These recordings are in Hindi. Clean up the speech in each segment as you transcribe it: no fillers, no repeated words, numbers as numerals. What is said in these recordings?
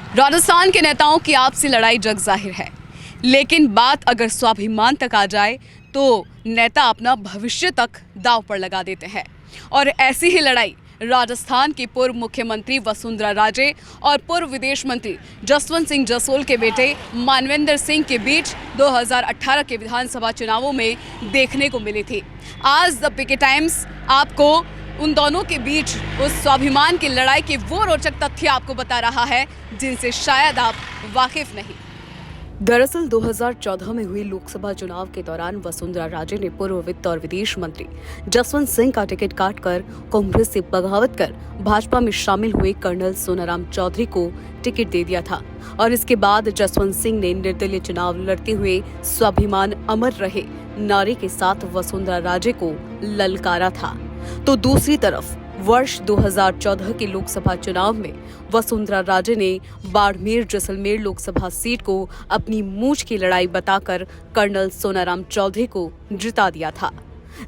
राजस्थान के नेताओं की आपसी लड़ाई जग जाहिर है, लेकिन बात अगर स्वाभिमान तक आ जाए तो नेता अपना भविष्य तक दांव पर लगा देते हैं। और ऐसी ही लड़ाई राजस्थान की पूर्व मुख्यमंत्री वसुंधरा राजे और पूर्व विदेश मंत्री जसवंत सिंह जसोल के बेटे मानवेंद्र सिंह के बीच 2018 के विधानसभा चुनावों में देखने को मिली थी। आज द पीके टाइम्स आपको उन दोनों के बीच उस स्वाभिमान की लड़ाई के वो रोचक तथ्य आपको बता रहा है जिनसे शायद आप वाकिफ नहीं। दरअसल 2014 में हुई लोकसभा चुनाव के दौरान वसुंधरा राजे ने पूर्व वित्त और विदेश मंत्री जसवंत सिंह का टिकट काटकर कांग्रेस से बगावत कर भाजपा में शामिल हुए कर्नल सोनाराम चौधरी को टिकट दे दिया था और इसके बाद जसवंत सिंह ने निर्दलीय चुनाव लड़ते हुए स्वाभिमान अमर रहे नारे के साथ वसुंधरा राजे को ललकारा था। तो दूसरी तरफ वर्ष 2014 के लोकसभा चुनाव में वसुंधरा राजे ने बाड़मेर जैसलमेर लोकसभा सीट को अपनी मूंछ की लड़ाई बताकर कर्नल सोनाराम चौधरी को जिता दिया था।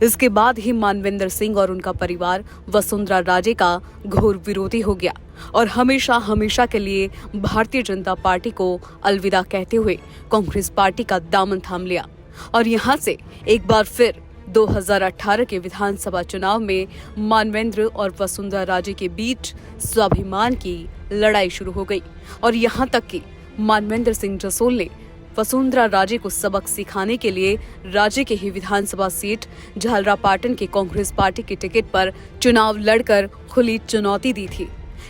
इसके बाद ही मानवेंद्र सिंह और उनका परिवार वसुंधरा राजे का घोर विरोधी हो गया और हमेशा हमेशा के लिए भारतीय जनता पार्टी को अलविदा कहते हुए कांग्रेस पार्टी का दामन थाम लिया। और यहाँ से एक बार फिर 2018 के विधानसभा चुनाव में मानवेंद्र और वसुंधरा राजे के बीच स्वाभिमान की लड़ाई शुरू हो गई और यहां तक कि मानवेंद्र सिंह जसोल ने वसुंधरा राजे को सबक सिखाने के लिए राज्य के ही विधानसभा सीट झालरापाटन के कांग्रेस पार्टी के टिकट पर चुनाव लड़कर खुली चुनौती दी थी।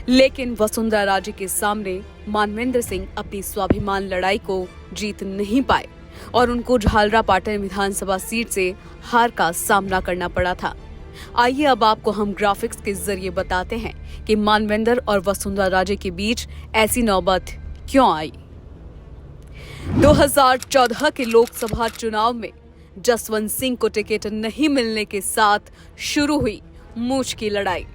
लेकिन वसुंधरा राजे के सामने मानवेंद्र सिंह अपनी स्वाभिमान लड़ाई को जीत नहीं पाए और उनको झालरापाटन विधानसभा सीट से हार का सामना करना पड़ा था। आइए अब आपको हम ग्राफिक्स के जरिए बताते हैं कि मानवेंद्र और वसुंधरा राजे के बीच ऐसी नौबत क्यों आई। 2014 के लोकसभा चुनाव में जसवंत सिंह को टिकट नहीं मिलने के साथ शुरू हुई मूंछ की लड़ाई।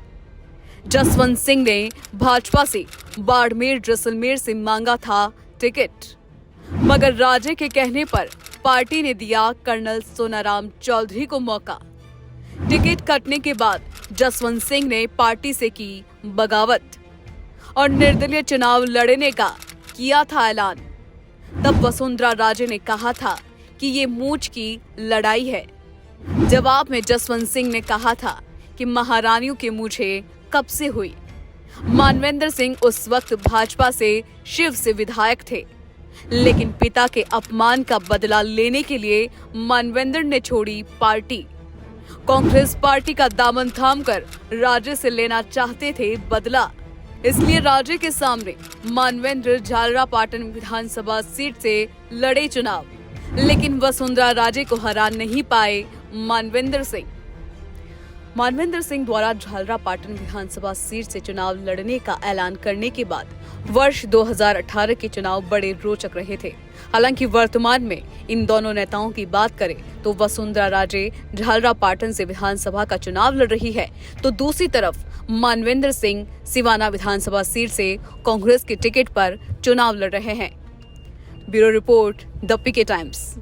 जसवंत सिंह ने भाजपा से बाड़मेर जैसलमेर से मांगा था टिकट, मगर राजे के कहने पर पार्टी ने दिया कर्नल सोनाराम चौधरी को मौका। टिकट कटने के बाद जसवंत सिंह ने पार्टी से की बगावत और निर्दलीय चुनाव लड़ने का किया था ऐलान। तब वसुंधरा राजे ने कहा था कि ये मूंछ की लड़ाई है। जवाब में जसवंत सिंह ने कहा था कि महारानियों की मूंछें कब से हुई। मानवेंद्र सिंह उस वक्त भाजपा से शिव से विधायक थे, लेकिन पिता के अपमान का बदला लेने के लिए मानवेंद्र ने छोड़ी पार्टी। कांग्रेस पार्टी का दामन थामकर राजे से लेना चाहते थे बदला, इसलिए राजे के सामने मानवेंद्र झालरापाटन विधानसभा सीट से लड़े चुनाव, लेकिन वसुंधरा राजे को हरा नहीं पाए मानवेंद्र सिंह द्वारा झालरापाटन विधानसभा सीट से चुनाव लड़ने का ऐलान करने के बाद वर्ष 2018 के चुनाव बड़े रोचक रहे थे। हालांकि वर्तमान में इन दोनों नेताओं की बात करें तो वसुंधरा राजे झालरापाटन से विधानसभा का चुनाव लड़ रही है, तो दूसरी तरफ मानवेंद्र सिंह सिवाना विधानसभा सीट से कांग्रेस के टिकट पर चुनाव लड़ रहे हैं। Bureau report, the PK times.